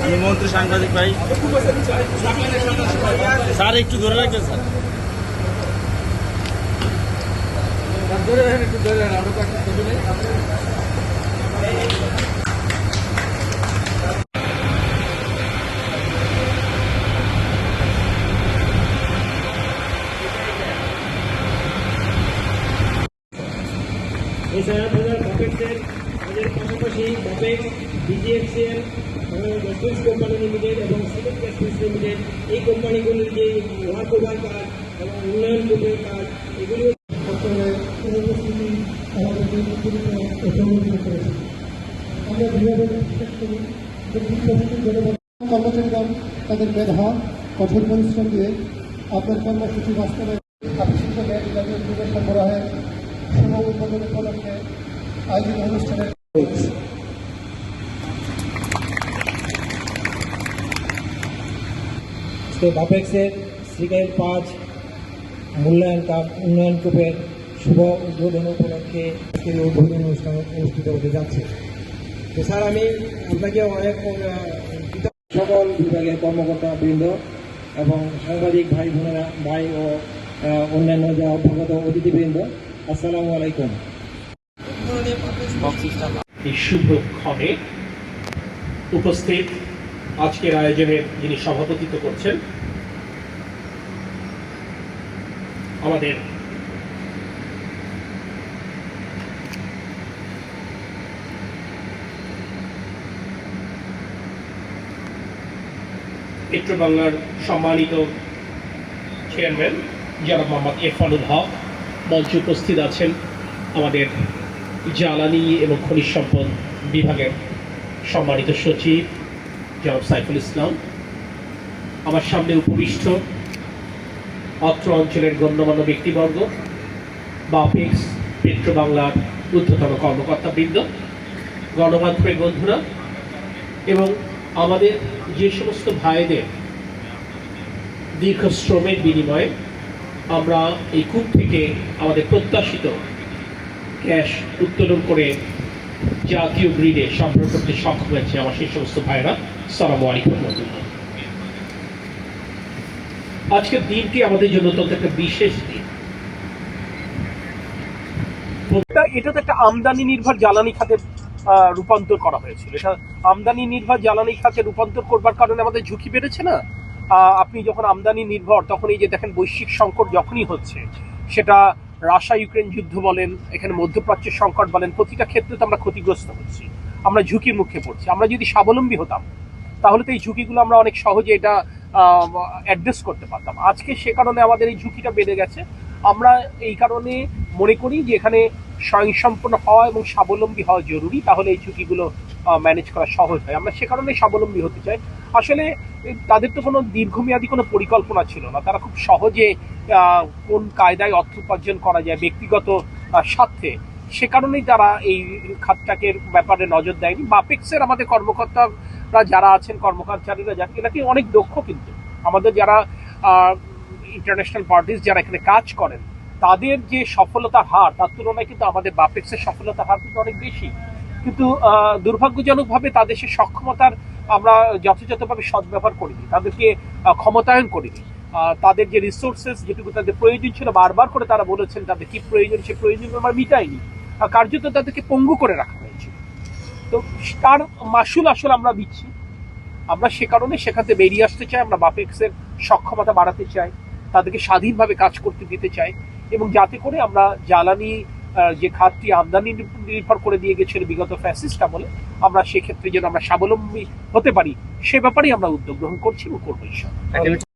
আমি মন্ত্রী সাংবাদিক ভাই। স্যার একটু ধরে রাখবেন স্যার। একটু ধরে আমরা তো একটা ছবি নেই। এছাড়া বাপেক্সের কাজের পাশাপাশি বাপেক্স, বিজিএফসিএল, বাংলাদেশ কোম্পানি লিমিটেড এবং সিভিল গ্যাস লিমিটেড এই কোম্পানিগুলির যে ওয়ার্ক ওভার কাজ এবং উন্নয়ন গ্রুপের কাজ এগুলি কর্মচারীগণ তাদের মেধা কঠোর পরিশ্রম দিয়ে আপনার কর্মসূচি বাস্তবায়ন আবিষ্কৃত সরবরাহের শুভ উদ্বোধন উপলক্ষে আয়োজিত অনুষ্ঠানে বাপেক্সের শ্রীকাইল 5 মূল্যায়ন কাপ উন্নয়ন গ্রুপের শুভ উদ্বোধন উপলক্ষে আজকের উদ্বোধন অনুষ্ঠান অনুষ্ঠিত হতে যাচ্ছে। তো স্যার আমি আপনাকে অনেক সকল বিভাগের কর্মকর্তা বৃন্দ এবং সাংবাদিক ভাই বোনেরা ভাই ও অন্যান্য যা অভ্যাগত অতিথিবৃন্দ, আসসালামু আলাইকুম। এই শুভক্ষণে উপস্থিত আজকের আয়োজনের যিনি সভাপতিত্ব করছেন আমাদের পেট্রো বাংলার সম্মানিত চেয়ারম্যান জনাব মোহাম্মদ ইরফানুল হক, মঞ্চে উপস্থিত আছেন আমাদের জ্বালানি এবং খনিজ সম্পদ বিভাগের সম্মানিত সচিব জনাব সাইফুল ইসলাম, আমার সামনে উপবিষ্ট অত্র অঞ্চলের গণ্যমান্য ব্যক্তিবর্গ, বাপেক্স পেট্রো বাংলার ঊর্ধ্বতন কর্মকর্তাবৃন্দ, গণমাধ্যমের বন্ধুরা এবং আমাদের যে সমস্ত ভাইদের দীর্ঘ শ্রমের বিনিময়ে আমরা এই কূপ থেকে আমাদের প্রত্যাশিত গ্যাস উত্তোলন করে জাতীয় গ্রিডে সরবরাহ করতে সক্ষম হয়েছে আমার সেই সমস্ত ভাইরা, আসসালামু আলাইকুম। আজকের দিনটি আমাদের জন্য অত্যন্ত একটা বিশেষ দিন। এটা তো একটা আমদানি নির্ভর জ্বালানি খাতে রূপান্তর করা হয়েছিল। এটা আমদানি নির্ভর জ্বালানি খাতে রূপান্তর করবার কারণে আমাদের ঝুঁকি বেড়েছে না। আপনি যখন আমদানি নির্ভর, তখন এই যে দেখেন বৈশ্বিক সংকট যখনই হচ্ছে, সেটা রাশিয়া ইউক্রেন যুদ্ধ বলেন, এখানে মধ্যপ্রাচ্যের সংকট বলেন, প্রতিটা ক্ষেত্রে তো আমরা ক্ষতিগ্রস্ত হচ্ছি, আমরা ঝুঁকির মুখে পড়ছি। আমরা যদি স্বাবলম্বী হতাম তাহলে তো এই ঝুঁকিগুলো আমরা অনেক সহজে এটা অ্যাড্রেস করতে পারতাম। আজকে সে কারণে আমাদের এই ঝুঁকিটা বেড়ে গেছে। আমরা এই কারণে মনে করি যে এখানে স্বয়ংসম্পূর্ণ হওয়া এবং স্বাবলম্বী হওয়া জরুরি, তাহলে এই ঝুঁকিগুলো ম্যানেজ করা সহজ হয়। আমরা সে কারণে স্বাবলম্বী হতে চাই। আসলে তাদের তো কোনো দীর্ঘমেয়াদী কোনো পরিকল্পনা ছিল না, তারা খুব সহজে কোন কায়দায় অর্থ উপার্জন করা যায় ব্যক্তিগত স্বার্থে, সে কারণেই তারা এই খাতটাকে ব্যাপারে নজর দেয়নি। বাপেক্সের আমাদের কর্মকর্তারা যারা আছেন, কর্মচারীরা যারা, এরা কি অনেক দক্ষ, কিন্তু আমাদের যারা ইন্টারন্যাশনাল পার্টিস যারা এখানে কাজ করেন, তাদের যে সফলতার হার, তার তুলনায় কিন্তু আমাদের বাপেক্সের সফলতার হার কিন্তু অনেক বেশি। কিন্তু দুর্ভাগ্যজনকভাবে তাদের সে সক্ষমতার আমরা যথাযথভাবে সদ্ব্যবহার করিনি, তাদেরকে ক্ষমতায়ন করিনি। তাদের যে রিসোর্সেস যেটুকু তাদের প্রয়োজন ছিল, বারবার করে তারা বলেছেন তাদের কি প্রয়োজন, সে প্রয়োজন আমরা মিটাইনি, কার্যত তাদেরকে পঙ্গু করে রাখা হয়েছে। তো তার মাসুল আসলে আমরা দিচ্ছি। আমরা সে কারণে সেখান থেকে বেরিয়ে আসতে চাই। আমরা বাপেক্সের সক্ষমতা বাড়াতে চাই, তাদেরকে স্বাধীনভাবে কাজ করতে দিতে চাই, এবং যাতে করে আমরা জ্বালানি যে খাতটি আমদানি নির্ভর করে দিয়ে গেছিল বিগত ফ্যাসিস্ট আমলে, আমরা সেক্ষেত্রে যেন আমরা স্বাবলম্বী হতে পারি, সে ব্যাপারেই আমরা উদ্যোগ গ্রহণ করছি এবং করবো ইনশাআল্লাহ।